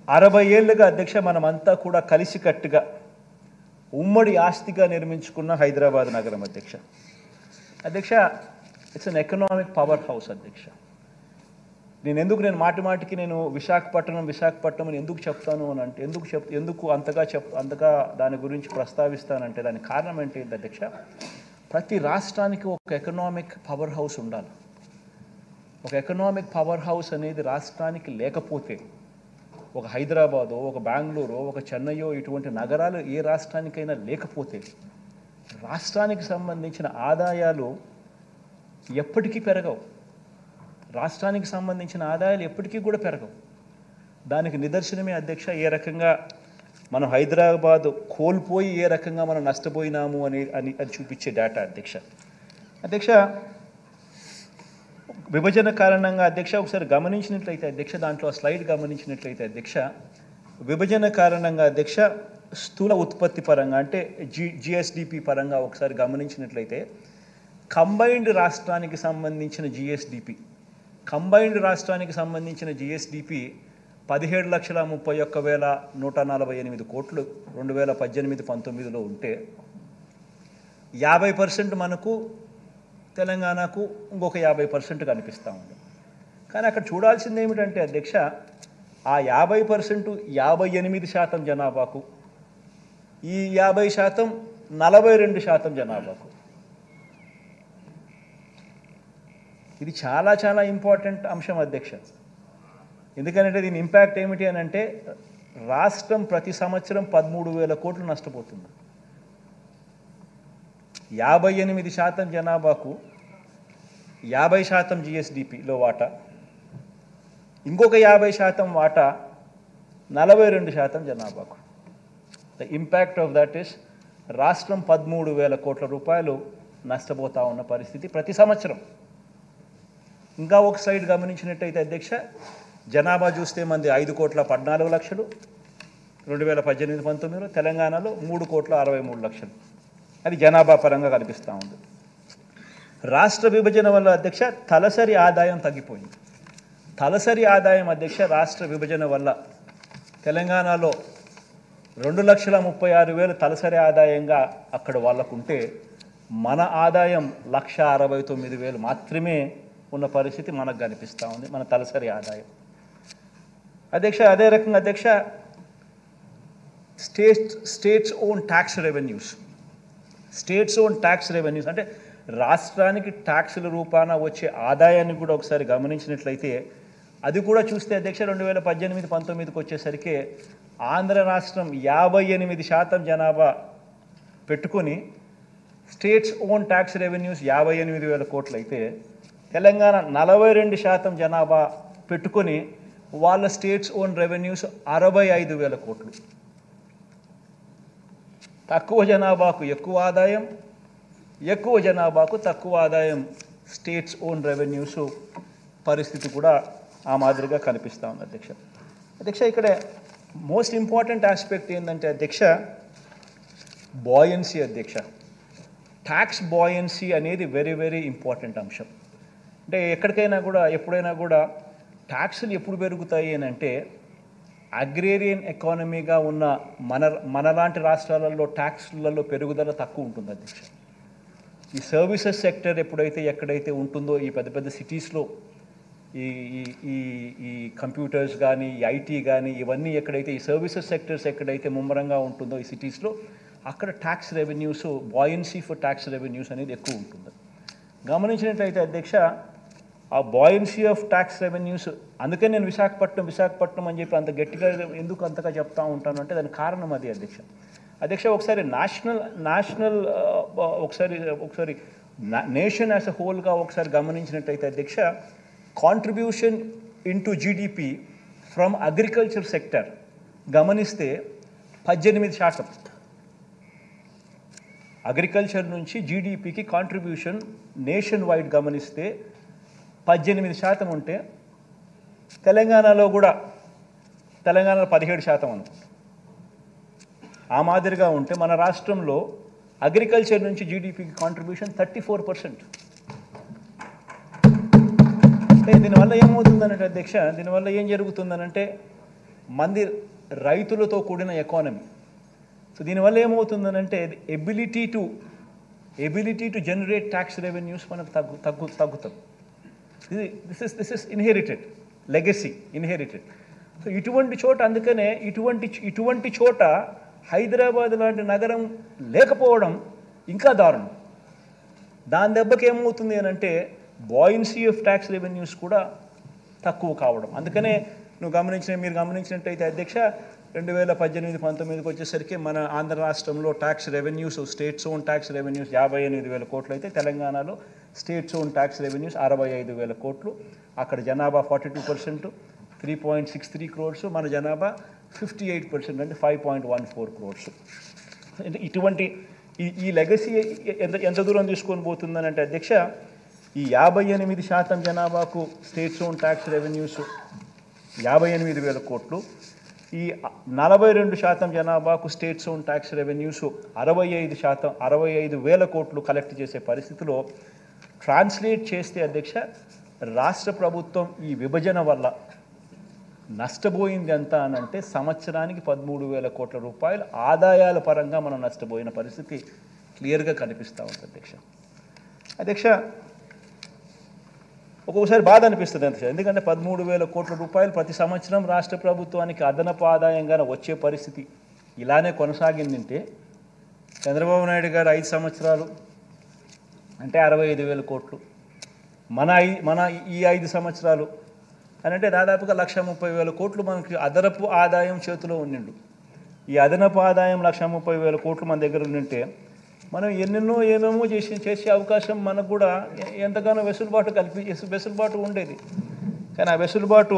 60 ఏళ్లుగా అధ్యక్ష మనమంతా కూడా కలిసికట్టుగా ఉమ్మడి ఆస్తిగా నిర్మించుకున్న హైదరాబాద్ నగరం అధ్యక్ష. It's an economic power house అధ్యక్ష. నేను మాటిమాటికి విశాఖపట్నం అని ఎందుకు చెప్తాను అని అంటే ఎందుకు అంతగా దాని గురించి ప్రస్తావిస్తానంటే దానికి కారణం ఏంటి అధ్యక్ష, ప్రతి రాష్ట్రానికి ఒక ఎకనామిక్ పవర్ హౌస్ ఉండాలి. ఒక ఎకనామిక్ పవర్ హౌస్ అనేది రాష్ట్రానికి లేకపోతే, ఒక హైదరాబాదో, ఒక బెంగళూరు, ఒక చెన్నైయో ఇటువంటి నగరాలు ఏ రాష్ట్రానికైనా లేకపోతే రాష్ట్రానికి సంబంధించిన ఆదాయాలు ఎప్పటికీ పెరగవు. రాష్ట్రానికి సంబంధించిన ఆదాయాలు ఎప్పటికీ కూడా పెరగవు. దానికి నిదర్శనమే అధ్యక్ష ఏ రకంగా మనం హైదరాబాద్ కోల్పోయి ఏ రకంగా మనం నష్టపోయినాము అని చూపించే డేటా అధ్యక్ష. విభజన కారణంగా అధ్యక్ష ఒకసారి గమనించినట్లయితే అధ్యక్ష, దాంట్లో స్లైడ్ గమనించినట్లయితే అధ్యక్ష, విభజన కారణంగా అధ్యక్ష స్థూల ఉత్పత్తి పరంగా అంటే జిఎస్డిపి పరంగా ఒకసారి గమనించినట్లయితే కంబైన్డ్ రాష్ట్రానికి సంబంధించిన జిఎస్డిపి 17,31,148 కోట్లు 2018-19లో ఉంటే 50% మనకు తెలంగాణకు ఇంకొక 50% కనిపిస్తూ ఉంది. కానీ అక్కడ చూడాల్సింది ఏమిటంటే అధ్యక్ష, ఆ 50% 58% జనాభాకు, ఈ 50% 42% జనాభాకు. ఇది చాలా చాలా ఇంపార్టెంట్ అంశం అధ్యక్ష. ఎందుకంటే దీని ఇంపాక్ట్ ఏమిటి అని అంటే, రాష్ట్రం ప్రతి సంవత్సరం 13,000 కోట్లు నష్టపోతుంది. 58% జనాభాకు 50% జిఎస్డిపిలో వాటా, ఇంకొక 50% వాటా 42% జనాభాకు. The impact of that is రాష్ట్రం 13,000 కోట్ల రూపాయలు నష్టపోతూ ఉన్న పరిస్థితి ప్రతి సంవత్సరం. ఇంకా ఒక స్లైడ్ గమనించినట్టయితే అధ్యక్ష, జనాభా చూస్తే మంది 5,14,00,000 2018-19లో, తెలంగాణలో 3,63,00,000. అది జనాభా పరంగా కనిపిస్తూ ఉంది. రాష్ట్ర విభజన వల్ల అధ్యక్ష తలసరి ఆదాయం తగ్గిపోయింది. తలసరి ఆదాయం అధ్యక్ష రాష్ట్ర విభజన వల్ల తెలంగాణలో 2,36,000 తలసరి ఆదాయంగా అక్కడ వాళ్ళకుంటే, మన ఆదాయం 1,69,000 మాత్రమే ఉన్న పరిస్థితి మనకు కనిపిస్తూ ఉంది, మన తలసరి ఆదాయం అధ్యక్ష. అదే రకంగా అధ్యక్ష స్టేట్స్ ఓన్ ట్యాక్స్ రెవెన్యూస్ అంటే రాష్ట్రానికి ట్యాక్సుల రూపాన వచ్చే ఆదాయాన్ని కూడా ఒకసారి గమనించినట్లయితే, అది కూడా చూస్తే అధ్యక్ష 2018-19కి వచ్చేసరికి ఆంధ్ర రాష్ట్రం 58% జనాభా పెట్టుకొని స్టేట్స్ ఓన్ ట్యాక్స్ రెవెన్యూస్ 58,000 కోట్లు అయితే, తెలంగాణ 42% జనాభా పెట్టుకొని వాళ్ళ స్టేట్స్ ఓన్ రెవెన్యూస్ 65,000 కోట్లు. తక్కువ జనాభాకు ఎక్కువ ఆదాయం, ఎక్కువ జనాభాకు తక్కువ ఆదాయం స్టేట్స్ ఓన్ రెవెన్యూస్ పరిస్థితి కూడా ఆ మాదిరిగా కనిపిస్తూ ఉంది అధ్యక్ష. ఇక్కడ మోస్ట్ ఇంపార్టెంట్ ఆస్పెక్ట్ ఏంటంటే అధ్యక్ష, బాయన్సీ అధ్యక్ష. ట్యాక్స్ బాయన్సీ అనేది వెరీ వెరీ ఇంపార్టెంట్ అంశం. అంటే ఎక్కడికైనా కూడా ఎప్పుడైనా కూడా ట్యాక్సులు ఎప్పుడు పెరుగుతాయి అని అంటే, అగ్రేరియన్ ఎకానమీగా ఉన్న మనలాంటి రాష్ట్రాలలో ట్యాక్స్లలో పెరుగుదల తక్కువ ఉంటుంది అధ్యక్ష. ఈ సర్వీసెస్ సెక్టర్ ఎక్కడైతే ఉంటుందో, ఈ పెద్ద పెద్ద సిటీస్లో ఈ ఈ ఈ కంప్యూటర్స్ కానీ, ఈ ఐటీ కానీ, ఇవన్నీ ఎక్కడైతే ఈ సర్వీసెస్ సెక్టర్స్ ఎక్కడైతే ముమ్మరంగా ఉంటుందో ఈ సిటీస్లో, అక్కడ tax revenues, buoyancy for tax revenues అనేది ఎక్కువ ఉంటుంది. గమనించినట్లయితే అధ్యక్ష, ఆ బాయన్సీ ఆఫ్ ట్యాక్స్ రెవెన్యూస్, అందుకే నేను విశాఖపట్నం అని చెప్పి అంత గట్టిగా ఎందుకు అంతగా చెప్తా ఉంటాను అంటే దానికి కారణం అది అధ్యక్ష. ఒకసారి నేషనల్ ఒకసారి నేషన్ యాజ్ అ హోల్గా ఒకసారి గమనించినట్లయితే అధ్యక్ష, contribution into GDP from agriculture sector గమనిస్తే 18%. అగ్రికల్చర్ నుంచి జీడిపికి కాంట్రిబ్యూషన్ నేషన్ వైడ్ గమనిస్తే 18% ఉంటే, తెలంగాణలో 17% అనుకుంటా. ఆ మాదిరిగా ఉంటే మన రాష్ట్రంలో అగ్రికల్చర్ నుంచి జీడిపికి కాంట్రిబ్యూషన్ 34%. అంటే దీనివల్ల ఏమవుతుందనంటే అధ్యక్ష, దీనివల్ల ఏం జరుగుతుందనంటే మంది రైతులతో కూడిన ఎకానమీ. సో దీనివల్ల ఏమవుతుందనంటే ability to generate tax revenues మనకు తగ్గుతుంది. This is inherited legacy, inherited. So ఇటువంటి చోట, అందుకనే ఇటువంటి చోట హైదరాబాద్ లాంటి నగరం లేకపోవడం ఇంకా దారుణం. దాని దెబ్బకి ఏమవుతుంది అని అంటే బాయిన్సీ ఆఫ్ ట్యాక్స్ రెవెన్యూస్ కూడా తక్కువ కావడం. అందుకనే మీరు గమనించినట్టయితే అధ్యక్ష, 2018-19 వచ్చేసరికి మన ఆంధ్ర రాష్ట్రంలో tax revenues, states own tax revenues 58,000 కోట్లు అయితే, తెలంగాణలో స్టేట్స్ ఓన్ ట్యాక్స్ రెవెన్యూస్ 65,000 కోట్లు. అక్కడ జనాభా 42%, 3.63 crores. మన జనాభా 58%, అంటే 5.14 crores. ఇటువంటి ఈ లెగసీ ఎంత దూరం తీసుకొని పోతుందని అంటే అధ్యక్ష, ఈ 58% జనాభాకు స్టేట్స్ ఓన్ ట్యాక్స్ రెవెన్యూస్ 58,000 కోట్లు, ఈ 42% జనాభాకు స్టేట్స్ ఓన్ ట్యాక్స్ రెవెన్యూస్ 65,000 కోట్లు కలెక్ట్ చేసే పరిస్థితిలో ట్రాన్స్లేట్ చేస్తే అధ్యక్ష, రాష్ట్ర ప్రభుత్వం ఈ విభజన వల్ల నష్టపోయింది ఎంత అని అంటే సంవత్సరానికి 13,000 కోట్ల రూపాయలు ఆదాయాల పరంగా మనం నష్టపోయిన పరిస్థితి క్లియర్గా కనిపిస్తూ ఉంది అధ్యక్ష. ఒక్కొక్కసారి బాధ అనిపిస్తుంది అధ్యక్ష, ఎందుకంటే 13,000 కోట్ల రూపాయలు ప్రతి సంవత్సరం రాష్ట్ర ప్రభుత్వానికి అదనపు ఆదాయంగా వచ్చే పరిస్థితి ఇలానే కొనసాగిందంటే, చంద్రబాబు నాయుడు గారు 5 సంవత్సరాలు అంటే 65,000 కోట్లు, మన ఈ 5 సంవత్సరాలు అని అంటే దాదాపుగా 130,000 కోట్లు మనకి అదనపు ఆదాయం చేతిలో ఉండిండు. ఈ అదనపు ఆదాయం 130,000 కోట్లు మన దగ్గర ఉండింటే మనం ఏమేమో చేసే అవకాశం మనకు కూడా ఎంతగానో వెసులుబాటు ఉండేది. కానీ ఆ వెసులుబాటు